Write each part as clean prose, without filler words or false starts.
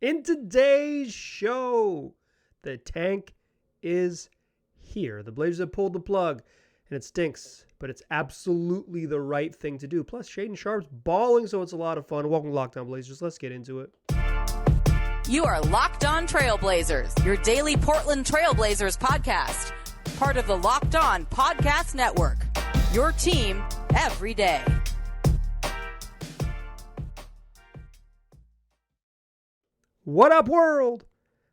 In today's show, the tank is here. The Blazers have pulled the plug, and it stinks, but it's absolutely the right thing to do. Plus, Shaedon Sharpe's balling, so it's a lot of fun. Welcome to Locked On Blazers. Let's get into it. You are Locked On Trailblazers, your daily Portland Trailblazers podcast. Part of the Locked On Podcast Network, your team every day. What up, world?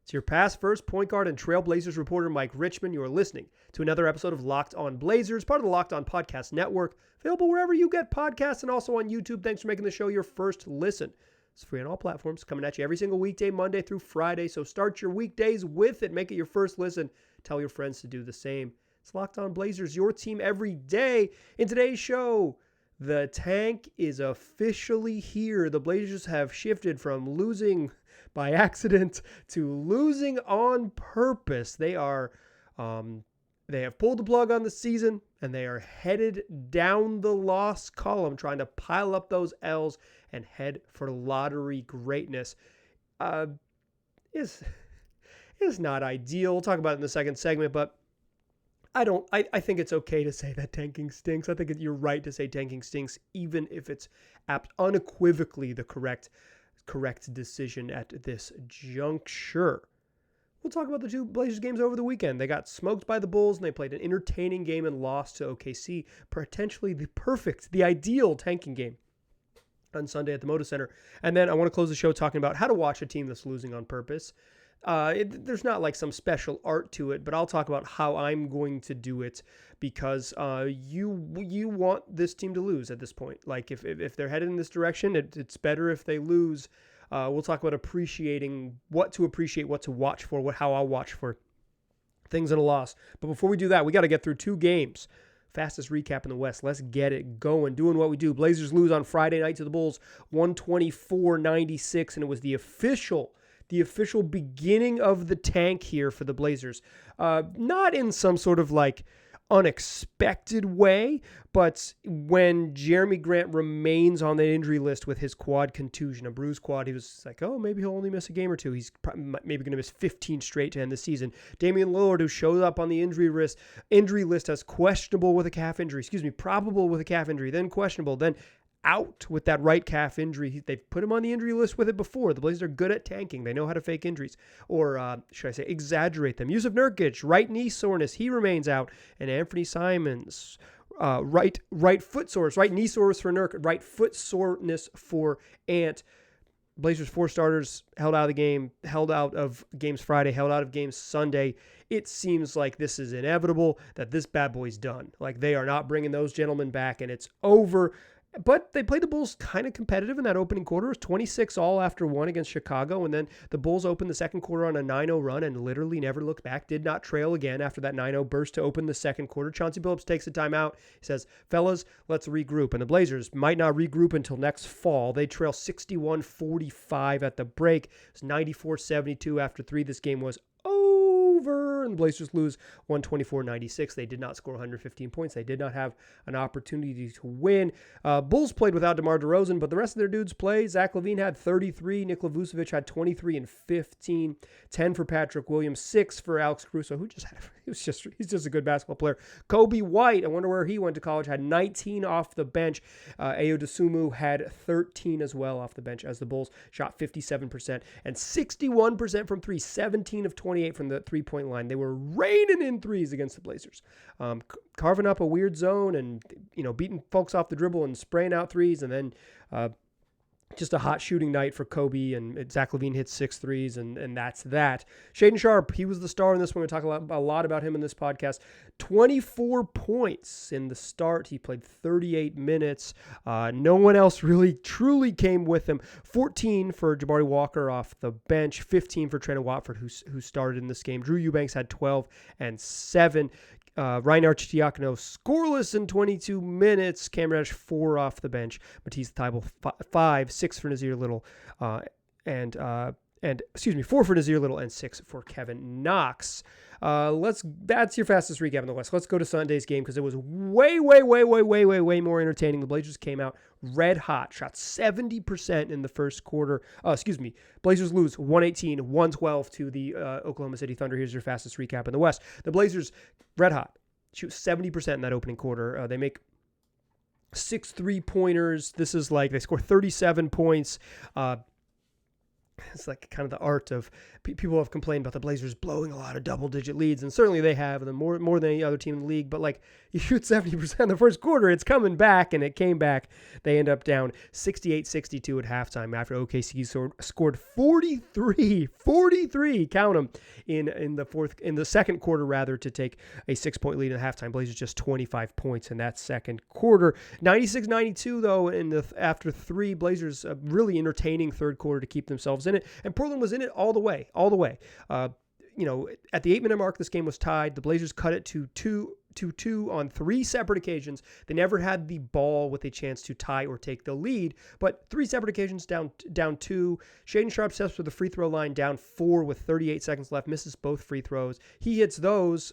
It's your past first point guard and Trailblazers reporter, Mike Richmond. You are listening to another episode of Locked On Blazers, part of the Locked On Podcast Network, available wherever you get podcasts and also on YouTube. Thanks for making the show your first listen. It's free on all platforms, coming at you every single weekday, Monday through Friday. So start your weekdays with it. Make it your first listen. Tell your friends to do the same. It's Locked On Blazers, your team every day. In today's show, the tank is officially here. The Blazers have shifted from losing by accident to losing on purpose. They have pulled the plug on the season, and they are headed down the loss column, trying to pile up those L's and head for lottery greatness. Is not ideal. We'll talk about it in the second segment, but I think it's okay to say that tanking stinks. I think you're right to say tanking stinks, even if it's unequivocally the correct decision at this juncture. We'll talk about the two Blazers games over the weekend. They got smoked by the Bulls, and they played an entertaining game and lost to OKC. Potentially the ideal tanking game on Sunday at the Moda Center. And then I want to close the show talking about how to watch a team that's losing on purpose. There's not like some special art to it, but I'll talk about how I'm going to do it because you want this team to lose at this point. Like if they're headed in this direction, it's better if they lose. We'll talk about appreciating what to appreciate, what to watch for, how I'll watch for things in a loss. But before we do that, we got to get through two games. Fastest recap in the West. Let's get it going. Doing what we do. Blazers lose on Friday night to the Bulls, 124-96, and it was the official beginning of the tank here for the Blazers. Not in some sort of like unexpected way, but when Jeremy Grant remains on the injury list with his quad contusion, a bruised quad, he was like, oh, maybe he'll only miss a game or two. He's maybe going to miss 15 straight to end the season. Damian Lillard, who shows up on the injury list as probable with a calf injury, then questionable, then out with that right calf injury. They've put him on the injury list with it before. The Blazers are good at tanking. They know how to fake injuries, or should I say exaggerate them. Yusuf Nurkic, right knee soreness, he remains out. And Anthony Simons, right foot soreness, right knee soreness for Nurkic, right foot soreness for Ant. Blazers 4 starters held out of games Friday, held out of games Sunday. It seems like this is inevitable, that this bad boy's done. Like they are not bringing those gentlemen back, and it's over. But they played the Bulls kind of competitive in that opening quarter. It was 26 all after one against Chicago. And then the Bulls opened the second quarter on a 9-0 run and literally never looked back. Did not trail again after that 9-0 burst to open the second quarter. Chauncey Billups takes a timeout. He says, fellas, let's regroup. And the Blazers might not regroup until next fall. They trail 61-45 at the break. It was 94-72 after 3. This game was over, and the Blazers lose 124-96. They did not score 115 points. They did not have an opportunity to win. Bulls played without DeMar DeRozan, but the rest of their dudes played. Zach LaVine had 33. Nikola Vucevic had 23 and 15. 10 for Patrick Williams. 6 for Alex Caruso, he's just a good basketball player. Kobe White, I wonder where he went to college, had 19 off the bench. Ayo Dosunmu had 13 as well off the bench as the Bulls shot 57% and 61% from 3, 17 of 28 from the three-point line. They were raining in threes against the Blazers, carving up a weird zone and beating folks off the dribble and spraying out threes, and then just a hot shooting night for Kobe, and Zach LaVine hit 6 threes, and that's that. Shaedon Sharpe, he was the star in this one. We're going to talk a lot about him in this podcast. 24 points in the start. He played 38 minutes. No one else really truly came with him. 14 for Jabari Walker off the bench. 15 for Trent Watford, who started in this game. Drew Eubanks had 12 and 7. Ryan Arcidiacono scoreless in 22 minutes. Cam Reddish 4 off the bench. Matisse Thybulle 5, 6 for Nazir Little, and 4 for Nazir Little and 6 for Kevin Knox. That's your fastest recap in the West. Let's go to Sunday's game because it was way more entertaining. The Blazers came out red hot, shot 70% in the first quarter. Blazers lose 118-112 to the Oklahoma City Thunder. Here's your fastest recap in the West. The Blazers, red hot, shoot 70% in that opening quarter. They make 6 3-pointers. This is like they score 37 points. It's like kind of the art of people have complained about the Blazers blowing a lot of double-digit leads, and certainly they have, and more than any other team in the league. But like you shoot 70% in the first quarter, it's coming back, and it came back. They end up down 68-62 at halftime after OKC scored 43, count them, in the second quarter rather, to take a 6-point lead in the halftime. Blazers just 25 points in that second quarter. 96-92 though after 3. Blazers really entertaining third quarter to keep themselves in it, and Portland was in it all the way. At the 8-minute mark, this game was tied. The Blazers cut it to 2-2 on 3 separate occasions. They never had the ball with a chance to tie or take the lead, but 3 separate occasions down 2. Shaedon Sharpe steps to the free throw line down 4 with 38 seconds left, misses both free throws. He hits those.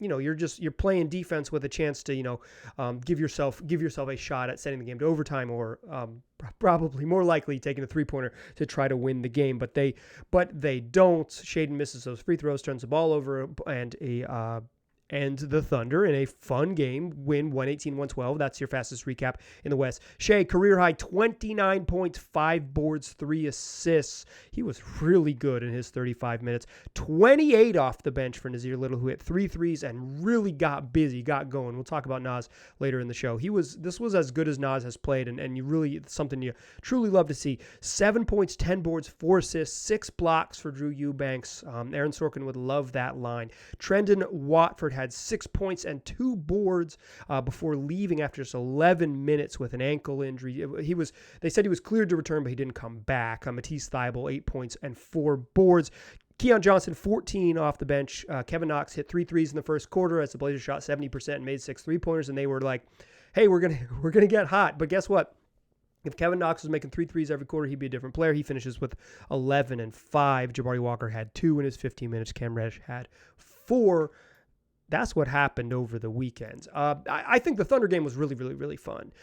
You're playing defense with a chance to, give yourself a shot at sending the game to overtime, or probably more likely taking a 3-pointer to try to win the game. But they don't. Shaedon misses those free throws, turns the ball over, and the Thunder in a fun game win 118-112. That's your fastest recap in the West. Shea, career high 29 points, 5 boards, 3 assists. He was really good in his 35 minutes. 28 off the bench for Nazir Little, who hit 3 threes and really got busy, got going. We'll talk about Naz later in the show. This was as good as Naz has played, and you really, it's something you truly love to see. 7 points, 10 boards, 4 assists, 6 blocks for Drew Eubanks. Aaron Sorkin would love that line. Trendon Watford had 6 points and 2 boards before leaving after just 11 minutes with an ankle injury. They said he was cleared to return, but he didn't come back. Matisse Thybulle, 8 points and 4 boards. Keon Johnson, 14 off the bench. Kevin Knox hit 3 threes in the first quarter as the Blazers shot 70% and made 6 3-pointers, and they were like, hey, we're gonna get hot. But guess what? If Kevin Knox was making 3 threes every quarter, he'd be a different player. He finishes with 11 and 5. Jabari Walker had 2 in his 15 minutes. Cam Reddish had 4. That's what happened over the weekends. I think the Thunder game was really fun.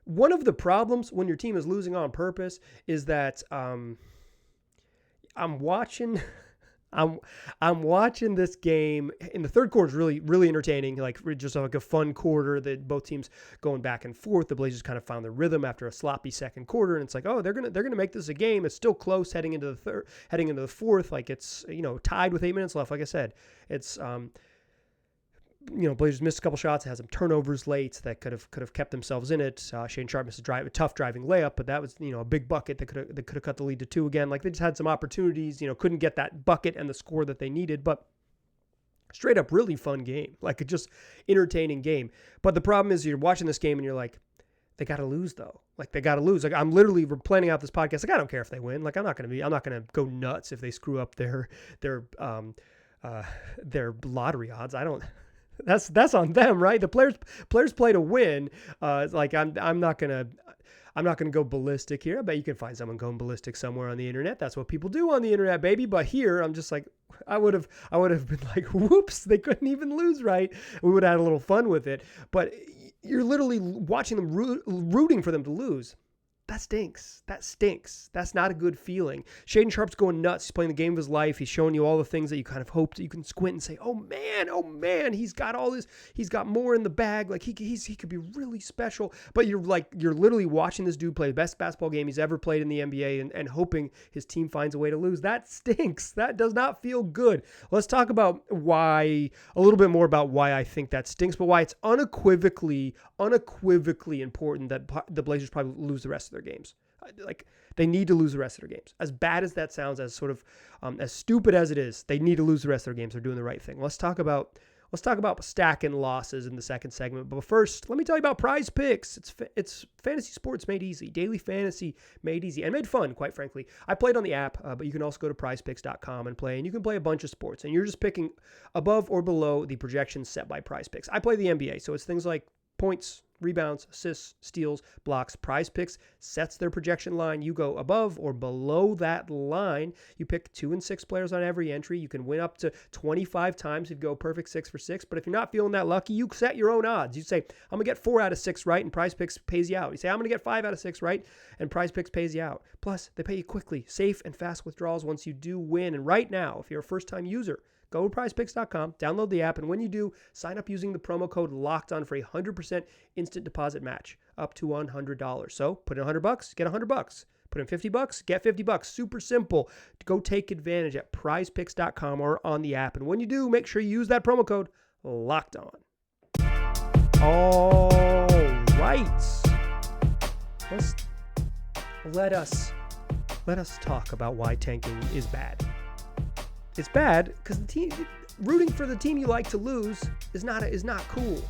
One of the problems when your team is losing on purpose is that I'm watching this game in the third quarter is really entertaining, just like a fun quarter that both teams going back and forth. The Blazers kind of found their rhythm after a sloppy second quarter, and it's like, oh, they're gonna make this a game. It's still close heading into the fourth. Like it's tied with 8 minutes left. Like I said, it's Blazers missed a couple shots, had some turnovers late that could have kept themselves in it. Shaedon Sharpe missed a tough driving layup, but that was a big bucket that could have cut the lead to 2 again. Like they just had some opportunities, couldn't get that bucket and the score that they needed, but straight up really fun game, like a just entertaining game. But the problem is you're watching this game and you're like, they got to lose though. Like they got to lose. Like I'm literally planning out this podcast. Like I don't care if they win. Like I'm not gonna go nuts if they screw up their lottery odds. I don't. That's on them, right? The players play to win. Like I'm not gonna go ballistic here. I bet you can find someone going ballistic somewhere on the internet. That's what people do on the internet, baby. But here, I'm just like, I would have been like, whoops, they couldn't even lose, right? We would have had a little fun with it. But you're literally watching them rooting for them to lose. That stinks. That's not a good feeling. Shaedon Sharpe's going nuts. He's playing the game of his life. He's showing you all the things that you kind of hope that you can squint and say, oh man, he's got all this. He's got more in the bag. Like he could be really special. But you're literally watching this dude play the best basketball game he's ever played in the NBA and hoping his team finds a way to lose. That stinks. That does not feel good. Let's talk about a little bit more about why I think that stinks, but why it's unequivocally important that the Blazers probably lose the rest of their games. Like they need to lose the rest of their games. As bad as that sounds, as sort of as stupid as it is, they need to lose the rest of their games. They're doing the right thing. Let's talk about stacking losses in the second segment. But first, let me tell you about PrizePicks. It's fantasy sports made easy, daily fantasy made easy and made fun, quite frankly. I played on the app, but you can also go to PrizePicks.com and play, and you can play a bunch of sports, and you're just picking above or below the projections set by PrizePicks. I play the NBA, so it's things like points, rebounds, assists, steals, blocks. PrizePicks sets their projection line. You go above or below that line. You pick 2 and 6 players on every entry. You can win up to 25 times if you go perfect 6 for 6. But if you're not feeling that lucky, you set your own odds. You say, I'm going to get 4 out of 6 right, and PrizePicks pays you out. You say, I'm going to get 5 out of 6 right, and PrizePicks pays you out. Plus, they pay you quickly, safe, and fast withdrawals once you do win. And right now, if you're a first-time user, go to PrizePicks.com, download the app, and when you do, sign up using the promo code LOCKEDON for a 100% instant deposit match up to $100. So put in $100, get $100. Put in $50, get $50. Super simple. Go take advantage at PrizePicks.com or on the app. And when you do, make sure you use that promo code LOCKEDON. All right. Let us talk about why tanking is bad. It's bad because rooting for the team you like to lose is not cool.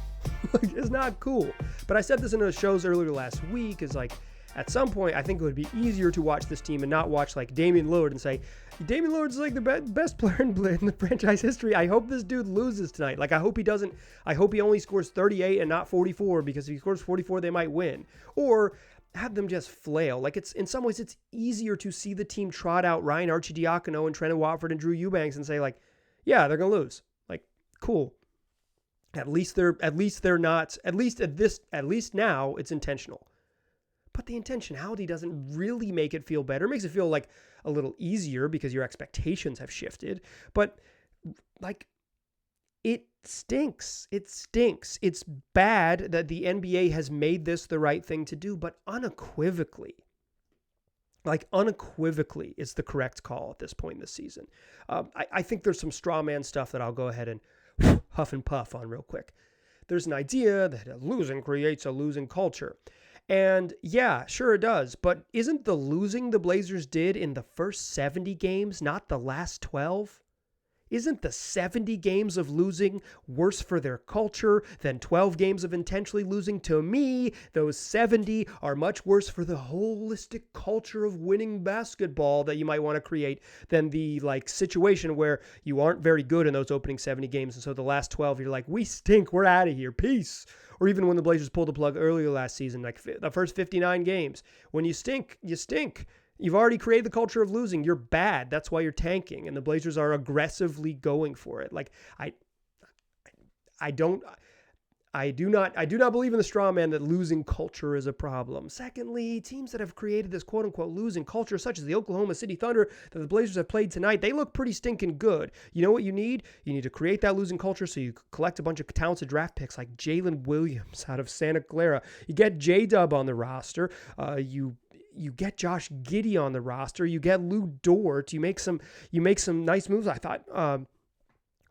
It's not cool. But I said this in the shows earlier last week, is like, at some point, I think it would be easier to watch this team and not watch like Damian Lillard and say, Damian Lillard's like the best player in the franchise history. I hope this dude loses tonight. Like, I hope he only scores 38 and not 44, because if he scores 44, they might win. Or have them just flail. Like, it's in some ways it's easier to see the team trot out Ryan Arcidiacono and Trent Watford and Drew Eubanks and say, like, yeah, they're gonna lose. Like, cool. At least now it's intentional. But the intentionality doesn't really make it feel better. It makes it feel like a little easier because your expectations have shifted. But like, it stinks. It stinks. It's bad that the NBA has made this the right thing to do, but unequivocally it's the correct call at this point in the season. I think there's some straw man stuff that I'll go ahead and huff and puff on real quick. There's an idea that losing creates a losing culture. And yeah, sure it does. But isn't the losing the Blazers did in the first 70 games not the last 12? Isn't the 70 games of losing worse for their culture than 12 games of intentionally losing? To me, those 70 are much worse for the holistic culture of winning basketball that you might want to create than the like situation where you aren't very good in those opening 70 games. And so the last 12, you're like, we stink, we're out of here, peace. Or even when the Blazers pulled the plug earlier last season, like the first 59 games, when you stink, you stink. You've already created the culture of losing. You're bad. That's why you're tanking. And the Blazers are aggressively going for it. Like, I do not believe in the straw man that losing culture is a problem. Secondly, teams that have created this quote unquote losing culture, such as the Oklahoma City Thunder that the Blazers have played tonight, they look pretty stinking good. You know what you need? You need to create that losing culture so you collect a bunch of talented draft picks like Jalen Williams out of Santa Clara. You get J-Dub on the roster. You get Josh Giddey on the roster. You get Lou Dort. You make some nice moves. I thought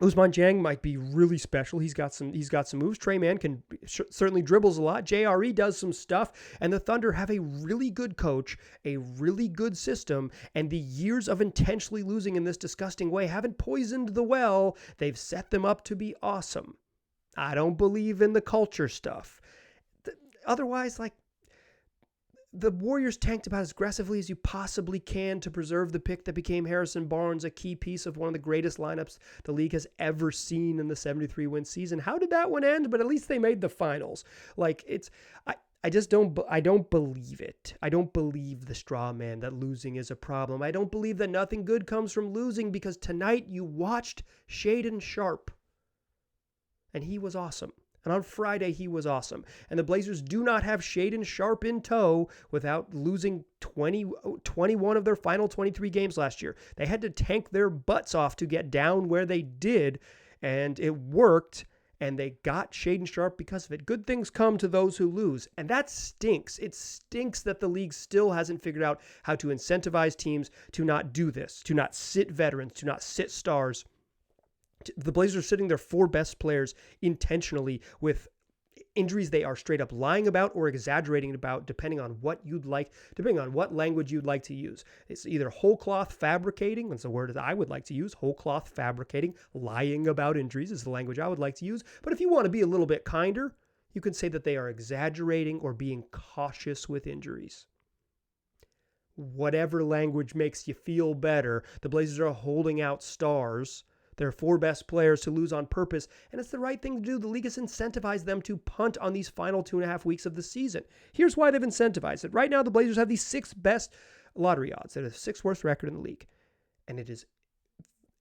Ousmane Dieng might be really special. He's got some moves. Trey Mann certainly dribbles a lot. JRE does some stuff, and the Thunder have a really good coach, a really good system, and the years of intentionally losing in this disgusting way haven't poisoned the well. They've set them up to be awesome. I don't believe in the culture stuff. Otherwise, like, the Warriors tanked about as aggressively as you possibly can to preserve the pick that became Harrison Barnes, a key piece of one of the greatest lineups the league has ever seen in the 73-win season. How did that one end? But at least they made the finals. Like, I don't believe it. I don't believe the straw man that losing is a problem. I don't believe that nothing good comes from losing, because tonight you watched Shaedon Sharpe, and he was awesome. And on Friday, he was awesome. And the Blazers do not have Shaedon Sharpe in tow without losing 21 of their final 23 games last year. They had to tank their butts off to get down where they did, and it worked, and they got Shaedon Sharpe because of it. Good things come to those who lose, and that stinks. It stinks that the league still hasn't figured out how to incentivize teams to not do this, to not sit veterans, to not sit stars. The Blazers are sitting their 4 best players intentionally with injuries they are straight up lying about or exaggerating about, depending on what language you'd like to use. It's either whole cloth fabricating, that's a word that I would like to use, whole cloth fabricating, lying about injuries is the language I would like to use. But if you want to be a little bit kinder, you can say that they are exaggerating or being cautious with injuries. Whatever language makes you feel better, the Blazers are holding out stars their 4 best players to lose on purpose, and it's the right thing to do. The league has incentivized them to punt on these final 2.5 weeks of the season. Here's why they've incentivized it. Right now, the Blazers have the 6th best lottery odds. They're the 6th worst record in the league. And it is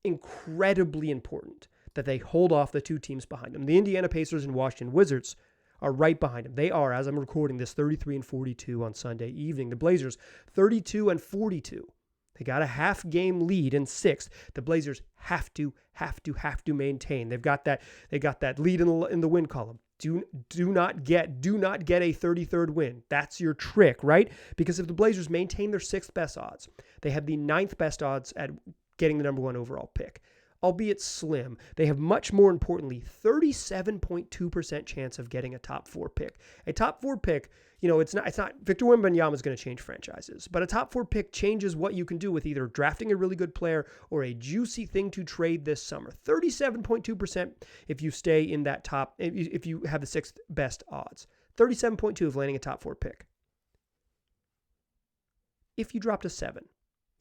incredibly important that they hold off the 2 teams behind them. The Indiana Pacers and Washington Wizards are right behind them. They are, as I'm recording this, 33-42 on Sunday evening. The Blazers, 32-42. They got a half-game lead in 6th. The Blazers have to maintain. They got that lead in the win column. Do not get a 33rd win. That's your trick, right? Because if the Blazers maintain their 6th best odds, they have the 9th best odds at getting the number 1 overall pick. Albeit slim, they have much more importantly 37.2% chance of getting a top 4 pick. A top 4 pick, it's not Victor Wembanyama is going to change franchises, but a top 4 pick changes what you can do with either drafting a really good player or a juicy thing to trade this summer. 37.2% if you stay in that top, if you have the 6th best odds. 37.2 of landing a top 4 pick. If you drop to 7.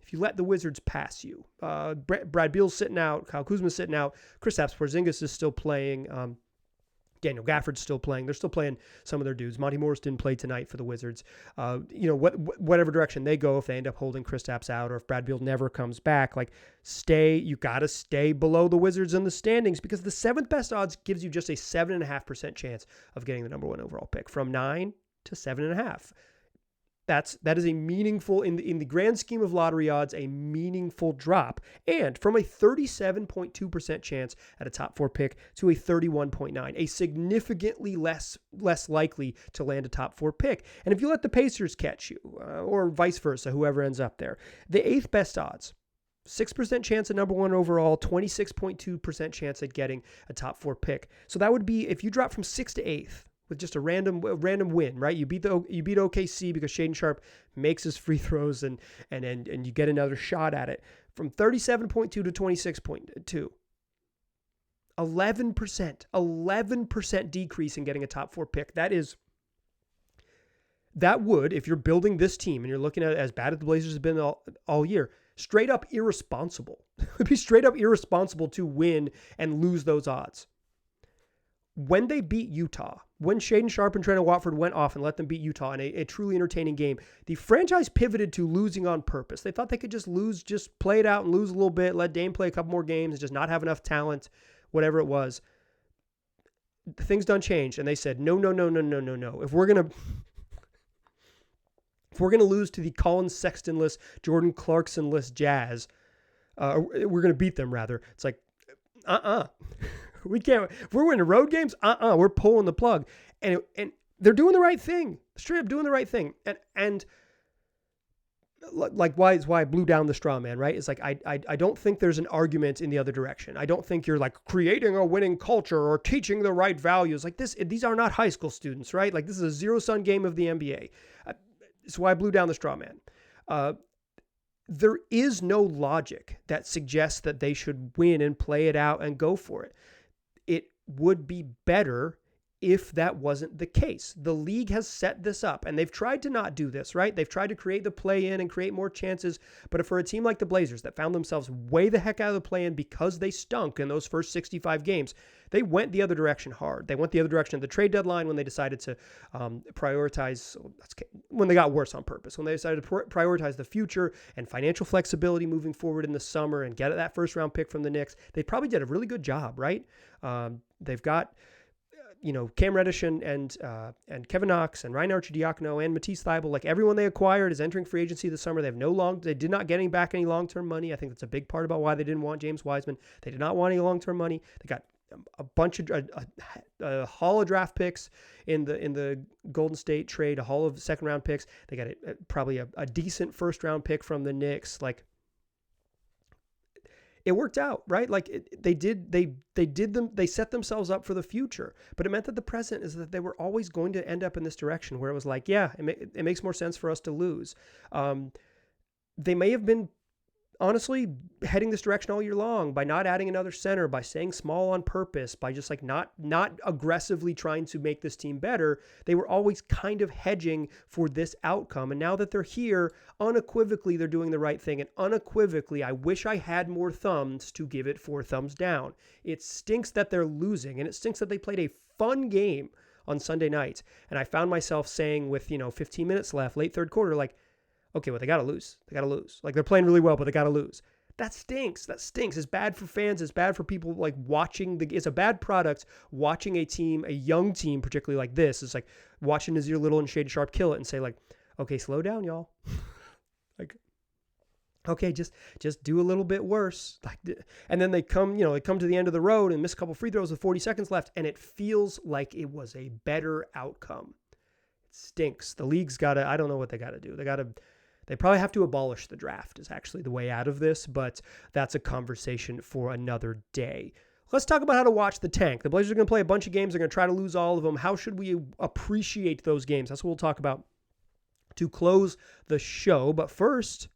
If you let the Wizards pass you, Brad Beal's sitting out, Kyle Kuzma's sitting out, Kristaps Porzingis is still playing, Daniel Gafford's still playing. They're still playing some of their dudes. Monty Morris didn't play tonight for the Wizards. Whatever direction they go, if they end up holding Kristaps out or if Brad Beal never comes back, you got to stay below the Wizards in the standings because the 7th best odds gives you just a 7.5% chance of getting the number 1 overall pick, from 9 to 7.5. That is a meaningful, in the grand scheme of lottery odds, a meaningful drop. And from a 37.2% chance at a top 4 pick to a 31.9, a significantly less likely to land a top 4 pick. And if you let the Pacers catch you, or vice versa, whoever ends up there, the 8th best odds, 6% chance at number 1 overall, 26.2% chance at getting a top 4 pick. So that would be, if you drop from 6th to 8th, with just a random win, right? You beat OKC because Shaedon Sharpe makes his free throws and you get another shot at it. From 37.2 to 26.2. 11% decrease in getting a top 4 pick. That would, if you're building this team and you're looking at it as bad as the Blazers have been all year, straight up irresponsible. It would be straight up irresponsible to win and lose those odds. When they beat Utah, when Shaedon Sharpe and Trent Watford went off and let them beat Utah in a truly entertaining game, the franchise pivoted to losing on purpose. They thought they could just play it out and lose a little bit, let Dame play a couple more games and just not have enough talent, whatever it was. Things done changed, and they said, no. If we're gonna lose to the Colin Sexton-less, Jordan Clarkson-less Jazz, we're gonna beat them rather. It's like, we can't. If we're winning road games, we're pulling the plug. And they're doing the right thing. Straight up doing the right thing. And why I blew down the straw man, right? It's like I don't think there's an argument in the other direction. I don't think you're creating a winning culture or teaching the right values. These are not high school students, right? This is a zero-sum game of the NBA. That's why I blew down the straw man. There is no logic that suggests that they should win and play it out and go for it. It would be better if that wasn't the case. The league has set this up, and they've tried to not do this, right? They've tried to create the play-in and create more chances, but for a team like the Blazers that found themselves way the heck out of the play-in because they stunk in those first 65 games, they went the other direction hard. They went the other direction at the trade deadline when they decided to prioritize, when they got worse on purpose, when they decided to prioritize the future and financial flexibility moving forward in the summer and get that first-round pick from the Knicks. They probably did a really good job, right? They've got Cam Reddish and Kevin Knox and Ryan Arcidiacono and Matisse Thybulle, everyone they acquired is entering free agency this summer. They did not get back any long-term money. I think that's a big part about why they didn't want James Wiseman. They did not want any long-term money. They got a bunch of a haul of draft picks in the Golden State trade, a haul of second-round picks. They got probably a decent first-round pick from the Knicks. It worked out, right? They set themselves up for the future, but it meant that the present is that they were always going to end up in this direction where it was it makes more sense for us to lose. They may have been honestly heading this direction all year long by not adding another center, by staying small on purpose, by just like not aggressively trying to make this team better. They were always kind of hedging for this outcome. And now that they're here, unequivocally, they're doing the right thing. And unequivocally, I wish I had more thumbs to give it 4 thumbs down. It stinks that they're losing, and it stinks that they played a fun game on Sunday night. And I found myself saying with, 15 minutes left, late third quarter, like, okay, well, they got to lose. They got to lose. Like, they're playing really well, but they got to lose. That stinks. That stinks. It's bad for fans. It's bad for people like watching it's a bad product watching a team, a young team, particularly like this. It's like watching Nassir Little and Shaedon Sharpe kill it and say like, okay, slow down, y'all. Like, okay, just do a little bit worse. Like, and then they come to the end of the road and miss a couple free throws with 40 seconds left. And it feels like it was a better outcome. It stinks. The league's I don't know what they got to do. They probably have to abolish the draft is actually the way out of this, but that's a conversation for another day. Let's talk about how to watch the tank. The Blazers are going to play a bunch of games. They're going to try to lose all of them. How should we appreciate those games? That's what we'll talk about to close the show. But first,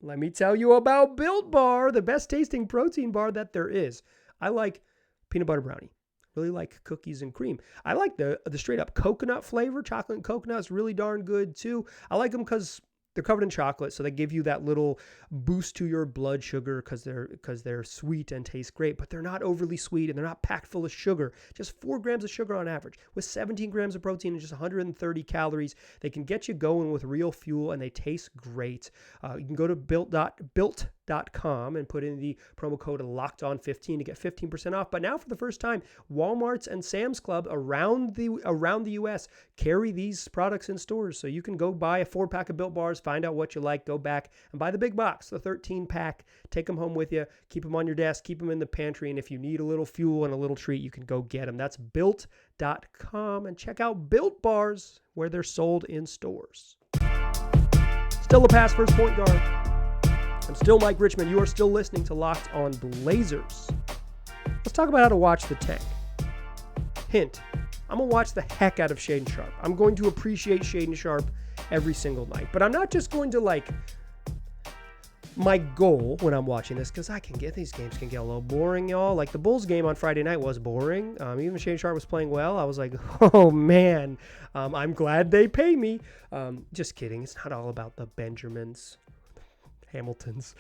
let me tell you about Built Bar, the best tasting protein bar that there is. I like peanut butter brownie. Really like cookies and cream. I like the straight up coconut flavor. Chocolate and coconut is really darn good too. I like them because they're covered in chocolate, so they give you that little boost to your blood sugar because they're sweet and taste great, but they're not overly sweet and they're not packed full of sugar. Just 4 grams of sugar on average with 17 grams of protein and just 130 calories. They can get you going with real fuel and they taste great. You can go to built.com and put in the promo code LOCKEDON15 to get 15% off. But now for the first time, Walmart's and Sam's Club around the U.S. carry these products in stores. So you can go buy a 4-pack of Built Bars, find out what you like, go back and buy the big box, the 13-pack, take them home with you, keep them on your desk, keep them in the pantry. And if you need a little fuel and a little treat, you can go get them. That's built.com and check out Built Bars where they're sold in stores. Still a pass first point guard. I'm still Mike Richmond. You are still listening to Locked On Blazers. Let's talk about how to watch the tank. Hint, I'm going to watch the heck out of Shaedon Sharpe. I'm going to appreciate Shaedon Sharpe every single night. But I'm not just going to my goal when I'm watching this, because these games can get a little boring, y'all. Like the Bulls game on Friday night was boring. Even Shaedon Sharpe was playing well. I was like, oh man, I'm glad they pay me. Just kidding. It's not all about the Benjamins. Hamiltons.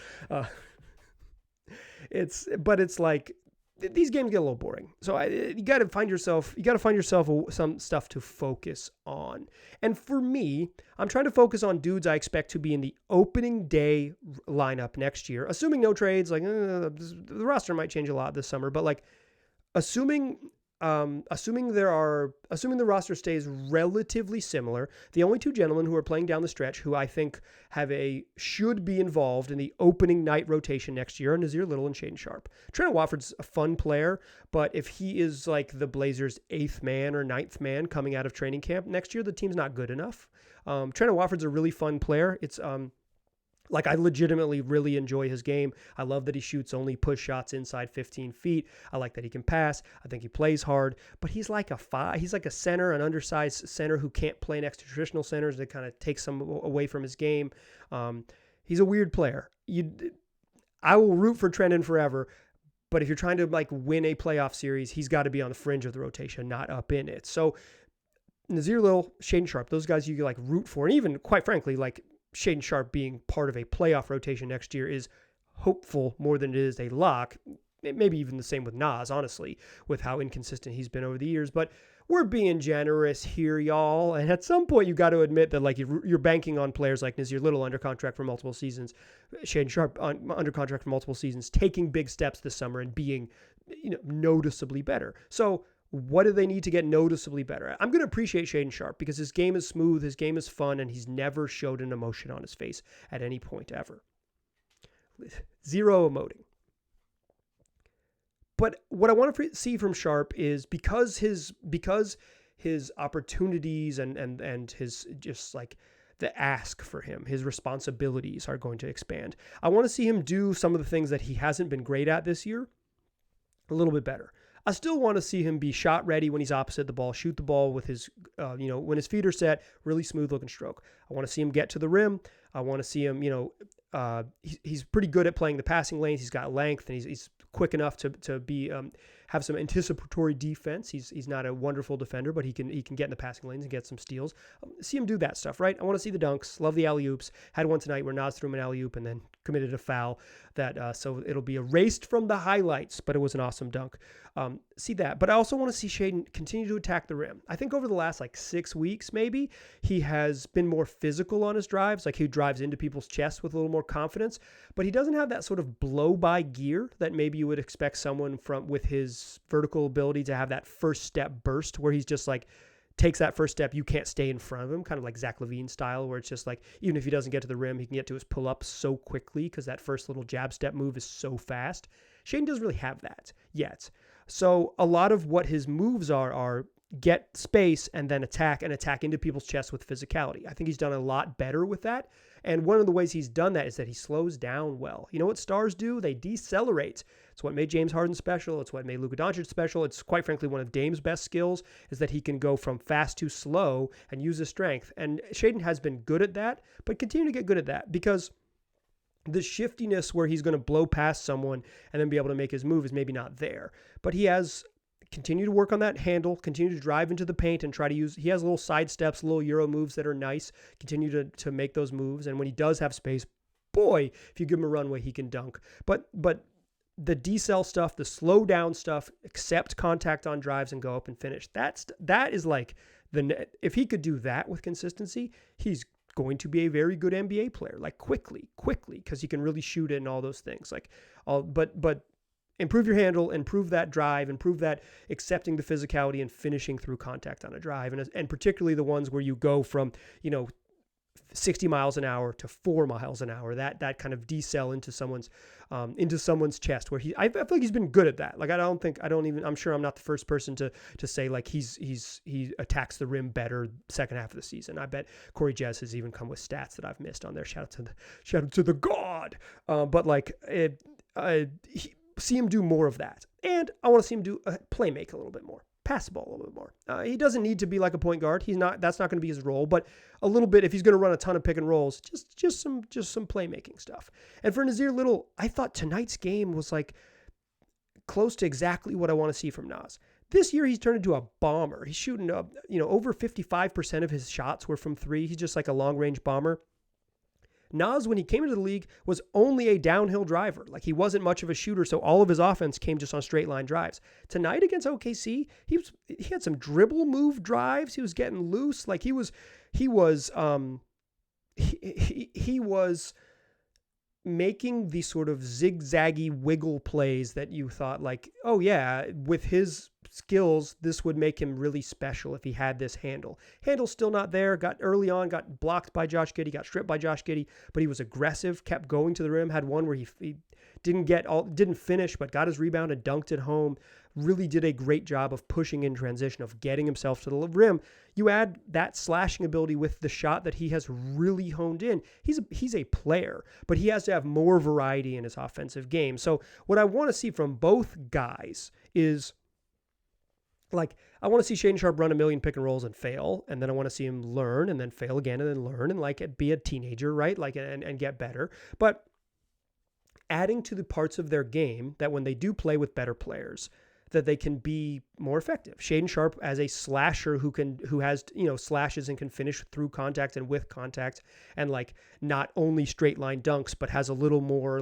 It's like these games get a little boring. So you got to find yourself some stuff to focus on. And for me, I'm trying to focus on dudes I expect to be in the opening day lineup next year, assuming no trades. Like the roster might change a lot this summer, but like assuming the roster stays relatively similar, the only 2 gentlemen who are playing down the stretch who I think should be involved in the opening night rotation next year are Nassir Little and Shaedon Sharpe. Trent Watford's a fun player, but if he is like the Blazers' 8th man or 9th man coming out of training camp next year, the team's not good enough. Trent Watford's a really fun player. It's I legitimately really enjoy his game. I love that he shoots only push shots inside 15 feet. I like that he can pass. I think he plays hard, but he's like a center, an undersized center who can't play next to traditional centers. That kind of takes some away from his game. He's a weird player. I will root for Trenton forever, but if you're trying to win a playoff series, he's got to be on the fringe of the rotation, not up in it. So Nassir Little, Shaedon Sharpe, those guys you root for, and even quite frankly, Shaedon Sharpe being part of a playoff rotation next year is hopeful more than it is a lock. Maybe even the same with Nas, honestly, with how inconsistent he's been over the years. But we're being generous here, y'all. And at some point, you got to admit that you're banking on players like Nassir Little under contract for multiple seasons, Shaedon Sharpe under contract for multiple seasons, taking big steps this summer and being noticeably better. So what do they need to get noticeably better? I'm going to appreciate Shaedon Sharpe because his game is smooth, his game is fun, and he's never showed an emotion on his face at any point ever. 0 emoting. But what I want to see from Sharpe is because his opportunities and his just the ask for him, his responsibilities are going to expand. I want to see him do some of the things that he hasn't been great at this year a little bit better. I still want to see him be shot ready when he's opposite the ball, shoot the ball with his, when his feet are set, really smooth looking stroke. I want to see him get to the rim. I want to see him, he's pretty good at playing the passing lanes. He's got length, and he's quick enough to be have some anticipatory defense. He's not a wonderful defender, but he can get in the passing lanes and get some steals. See him do that stuff, right? I want to see the dunks. Love the alley-oops. Had one tonight where Nas threw him an alley-oop and then committed a foul. So it'll be erased from the highlights, but it was an awesome dunk. See that. But I also want to see Shaedon continue to attack the rim. I think over the last 6 weeks, maybe, he has been more physical on his drives. Like, he drives into people's chests with a little more confidence, but he doesn't have that sort of blow-by gear that maybe you would expect someone with his vertical ability to have, that first step burst where he's just takes that first step, you can't stay in front of him, kind of like Zach LaVine style, where it's just even if he doesn't get to the rim, he can get to his pull-up so quickly because that first little jab step move is so fast. Shaedon doesn't really have that yet. So a lot of what his moves are get space and then attack into people's chests with physicality. I think he's done a lot better with that. And one of the ways he's done that is that he slows down well. You know what stars do? They decelerate. It's what made James Harden special. It's what made Luka Doncic special. It's quite frankly one of Dame's best skills, is that he can go from fast to slow and use his strength. And Shaedon has been good at that, but continue to get good at that, because the shiftiness where he's going to blow past someone and then be able to make his move is maybe not there. But he has continue to work on that handle, continue to drive into the paint and try to use, he has little side steps, little Euro moves that are nice, continue to make those moves. And when he does have space, boy, if you give him a runway, he can dunk. But the decel stuff, the slow down stuff, accept contact on drives and go up and finish. That is if he could do that with consistency, he's going to be a very good NBA player, quickly, because he can really shoot it and all those things. But improve your handle, improve that drive, improve that accepting the physicality and finishing through contact on a drive. And particularly the ones where you go from, 60 miles an hour to 4 miles an hour, that kind of decel into someone's chest, where I feel like he's been good at that. I'm sure I'm not the first person to say he attacks the rim better second half of the season. I bet Corey Jez has even come with stats that I've missed on there. Shout out to the God. See him do more of that. And I want to see him do play make a little bit more. Pass the ball a little bit more. He doesn't need to be like a point guard. That's not going to be his role, but a little bit, if he's going to run a ton of pick and rolls, just some playmaking stuff. And for Nassir Little, I thought tonight's game was close to exactly what I want to see from Nas. This year, he's turned into a bomber. He's shooting over 55% of his shots were from three. He's just like a long range bomber. Nas, when he came into the league, was only a downhill driver. He wasn't much of a shooter, so all of his offense came just on straight line drives. Tonight against OKC, he had some dribble move drives. He was getting loose. He was making these sort of zigzaggy wiggle plays that you thought oh yeah, with his skills, this would make him really special if he had this handle. Handle's still not there. Got blocked by Josh Giddey, got stripped by Josh Giddey, but he was aggressive, kept going to the rim, had one where he didn't finish, but got his rebound and dunked it home. Really did a great job of pushing in transition, of getting himself to the rim. You add that slashing ability with the shot that he has really honed in. He's a player, but he has to have more variety in his offensive game. So what I want to see from both guys is, I want to see Shaedon Sharpe run a million pick and rolls and fail, and then I want to see him learn and then fail again and then learn and be a teenager, right? And get better. But adding to the parts of their game that when they do play with better players, that they can be more effective. Shaedon Sharpe as a slasher who has slashes and can finish through contact and with contact, and not only straight line dunks, but has a little more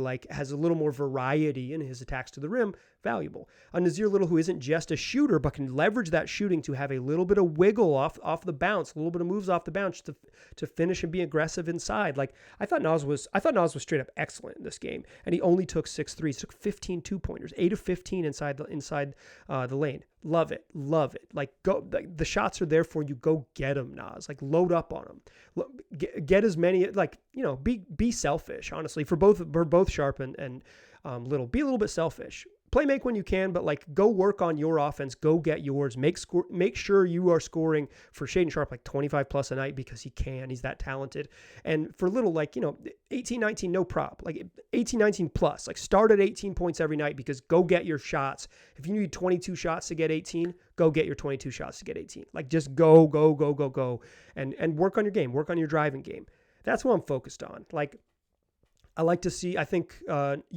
variety in his attacks to the rim. Valuable. A Nassir Little who isn't just a shooter, but can leverage that shooting to have a little bit of wiggle off the bounce, a little bit of moves off the bounce to finish and be aggressive inside. I thought Nas was straight up excellent in this game, and he only took 6 threes. He took 15 2-pointers, 8 of 15 inside the lane. Love it. Go. The shots are there for you. Go get them, Nas. Load up on them. Get as many. Be selfish. Honestly, for both Sharpe and Little, be a little bit selfish. Play make when you can, but go work on your offense. Go get yours. Make sure you are scoring for Shaedon Sharpe 25 plus a night, because he can. He's that talented. And for Little, 18, 19, no prop. 18, 19 plus. Start at 18 points every night, because go get your shots. If you need 22 shots to get 18, go get your 22 shots to get 18. Just go, and work on your game. Work on your driving game. That's what I'm focused on. I like to see. I think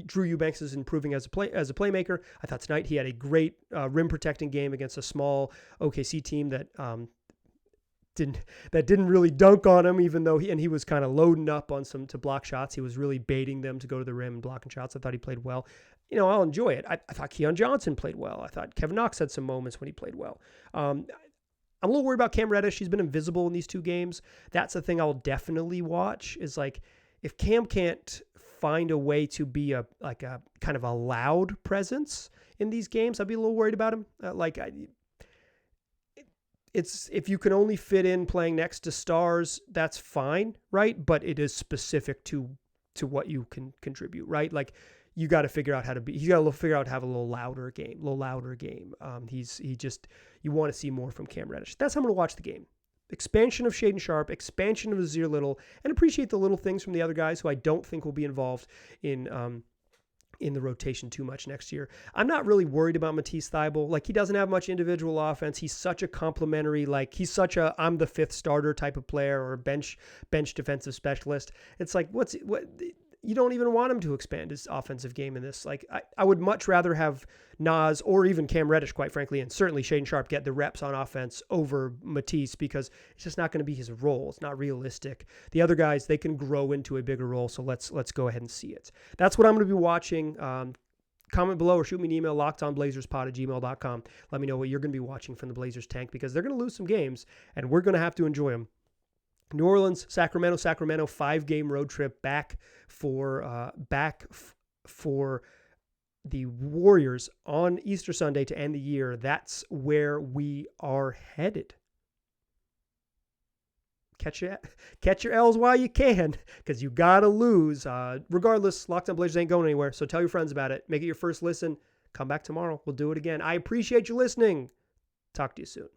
Drew Eubanks is improving as a playmaker. I thought tonight he had a great rim protecting game against a small OKC team that didn't really dunk on him, even though he was kind of loading up on some to block shots. He was really baiting them to go to the rim and blocking shots. I thought he played well. I'll enjoy it. I thought Keon Johnson played well. I thought Kevin Knox had some moments when he played well. I'm a little worried about Cam Reddish. He's been invisible in these 2 games. That's the thing I'll definitely watch is like if Cam can't find a way to be a kind of a loud presence in these games, I'd be a little worried about him. It's if you can only fit in playing next to stars, that's fine, right? But it is specific to what you can contribute, right? Like you got to figure out how to be. You got to figure out how to have a little louder game. You want to see more from Cam Reddish. That's how I'm going to watch the game. Expansion of Shaedon Sharpe, expansion of Azir Little, and appreciate the little things from the other guys who I don't think will be involved in the rotation too much next year. I'm not really worried about Matisse Thybulle. Like he doesn't have much individual offense. He's such a complimentary, he's such a I'm the 5th starter type of player or a bench defensive specialist. It's like what you don't even want him to expand his offensive game in this. Like I would much rather have Nas or even Cam Reddish, quite frankly, and certainly Shaedon Sharpe get the reps on offense over Matisse because it's just not going to be his role. It's not realistic. The other guys, they can grow into a bigger role. So let's go ahead and see it. That's what I'm going to be watching. Comment below or shoot me an email, lockedonblazerspod@gmail.com. Let me know what you're going to be watching from the Blazers tank because they're going to lose some games and we're going to have to enjoy them. New Orleans, Sacramento, 5-game road trip back for the Warriors on Easter Sunday to end the year. That's where we are headed. Catch your L's while you can, because you gotta lose. Regardless, Locked On Blazers ain't going anywhere. So tell your friends about it. Make it your first listen. Come back tomorrow. We'll do it again. I appreciate you listening. Talk to you soon.